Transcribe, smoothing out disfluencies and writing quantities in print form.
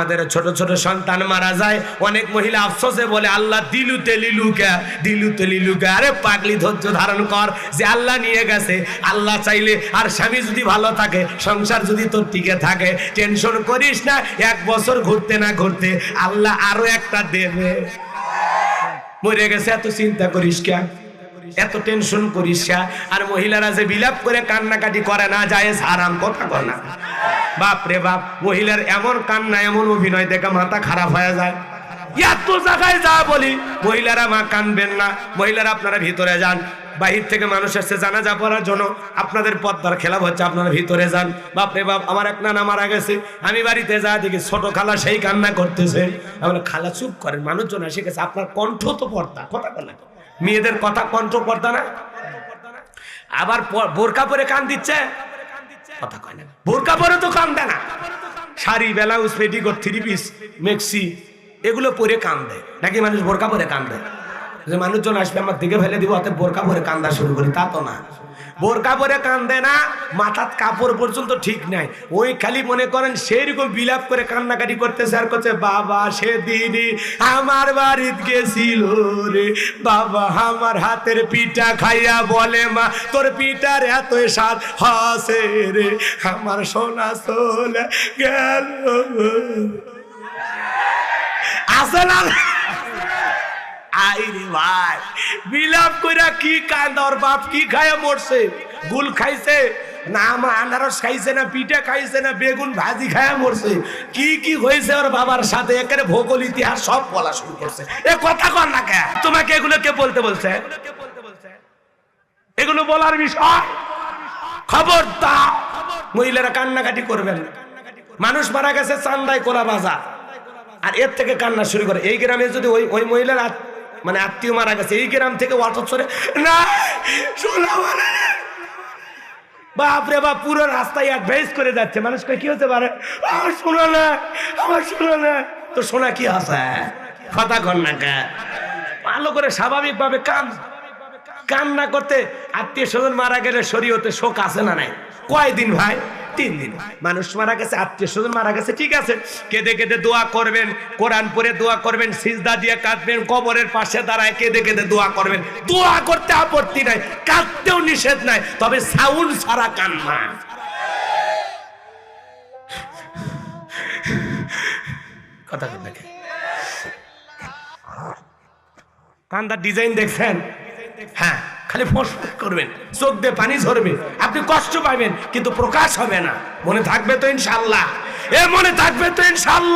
আমাদের ছোট ছোট সন্তান মারা যায়, অনেক মহিলা আফসোসে বলে আল্লাহ দিলুতে লিলুকে। আরে পাগলি, ধৈর্য ধারণ কর, যে আল্লাহ নিয়ে গেছে। আল্লাহ চাইলে আর স্বামী যদি ভালো থাকে, সংসার যদি তোর টিকে থাকে, টেনশন করিস না। 1 বছর ঘুরতে না ঘুরতে আল্লাহ আরো একটা দেবে। মরে গেছে, এত চিন্তা করিস কে, এত টেনশন করিস কে? আর মহিলারা যে বিলাপ করে কান্নাকাটি করে না, যায় হারাম, কথা কর না। বাপ রে বাপ, মহিলার এমন কান্না, এমন অভিনয় দেখে মাথা খারাপ হয়ে যায়। এত জায়গায় যা বলি, মহিলারা মা কানবেন না। মহিলারা আপনারা ভিতরে যান, বাহির থেকে মানুষ আসছে জানাজা পড়ার জন্য, আপনাদের পদ্মার খেলাপ হচ্ছে, আপনারা ভিতরে যান। বাপরে বাপ, আমার এক নানা মারা গেছে, আমি বাড়িতে যা দেখি ছোট খালা সেই কান্না করতেছে। আমরা খালা চুপ করেন, মানুষজন এসে গেছে, আপনার কণ্ঠ তো পর্দা, কথা বলে মেয়েদের কথা কণ্ঠ পর্দা না। আবার বোরকা পরে কান দিচ্ছে, কথা কয় না, বোরকা পরে তো কান দেয় না। শাড়ি, ব্লাউজ, পেটিকোট, 3 পিস, মেক্সি এগুলো পরে কান দেয় নাকি? মানুষ বোরকা পরে কান দেয় যে মানুষজন আসবে আমার দিকে ফেলে দিব, অতএব বোরকা পরে কান্দা শুরু করি, তা তো না। বোরকা পরে কান্দে না, মাথার কাপড় পর্যন্ত ঠিক নাই, ওই খালি মনে করেন সেইরকম বিলাপ করে কান্নাকাটি করতেছে আর করছে বাবা সেদিন আমার বাড়িতে গেছিল রে বাবা, আমার হাতের পিঠা খাইয়া বলে মা তোর পিঠার এত স্বাদ হাসে রে, আমার সোনা চলে গেল। আসে না? আইরে ভাই, বিলাপ কইরা কি কান্দা, ওর বাপ কি খায়া মরছে? গুল খাইছে না, আনারস খাইছে না, পিঠা খাইছে না, বেগুন ভাজি খায়া মরছে? কি কি হয়েছে ওর বাবার সাথে, একেবারে ভূগোল ইতিহাস সব বলা শুরু করছে। এ কথা কর না কে? তোমাকে এগুলো কে বলতে বলছে? এগুলো বলার বিষয়? খবরদার, মহিলারা কান্নাকাটি করবেন না। মানুষ মারা গেছে চান্দায় কোলা বাজার, আর এর থেকে কান্না শুরু করে। এই গ্রামে যদি ওই মহিলার মানে আত্মীয় মারা গেছে, এই গ্রাম থেকে অটো চড়ে না শোনা, বাপরে বাপ, পুরো রাস্তায় অ্যাডভাইস করে যাচ্ছে। মানুষ কয় কি হতে পারে? আমার শোনা না, আমার শোনা না। তো শোনা কি আছে? কথা কর না কে? ভালো করে স্বাভাবিকভাবে কান্না করতে। আত্মীয় স্বজন মারা গেলে শরীয়তে শোক আছে না নাই? কয়দিন ভাই? 3 দিন। মানুষ মারা গেছে, আত্মীয় স্বজন মারা গেছে, ঠিক আছে, কেঁদে কেঁদে দোয়া করবেন, কোরআন পড়ে দোয়া করবেন, সিজদা দিয়ে কাঁদবেন, কবরের পাশে দাঁড়ায় কেঁদে কেঁদে দোয়া করবেন। দোয়া করতে আপত্তি নাই, কাঁদতেও নিষেধ নাই, তবে সাউন্ড ছাড়া কান্না। কথা দেখে কান্দার ডিজাইন দেখছেন? হ্যাঁ, খালি ফোঁস করবেন, চোখ দিয়ে পানি ঝরবে, আপনি কষ্ট পাবেন কিন্তু প্রকাশ হবে না। মনে থাকবে তো ইনশাআল্লাহ? মনে থাকবে তো ইনশাআল্লাহ?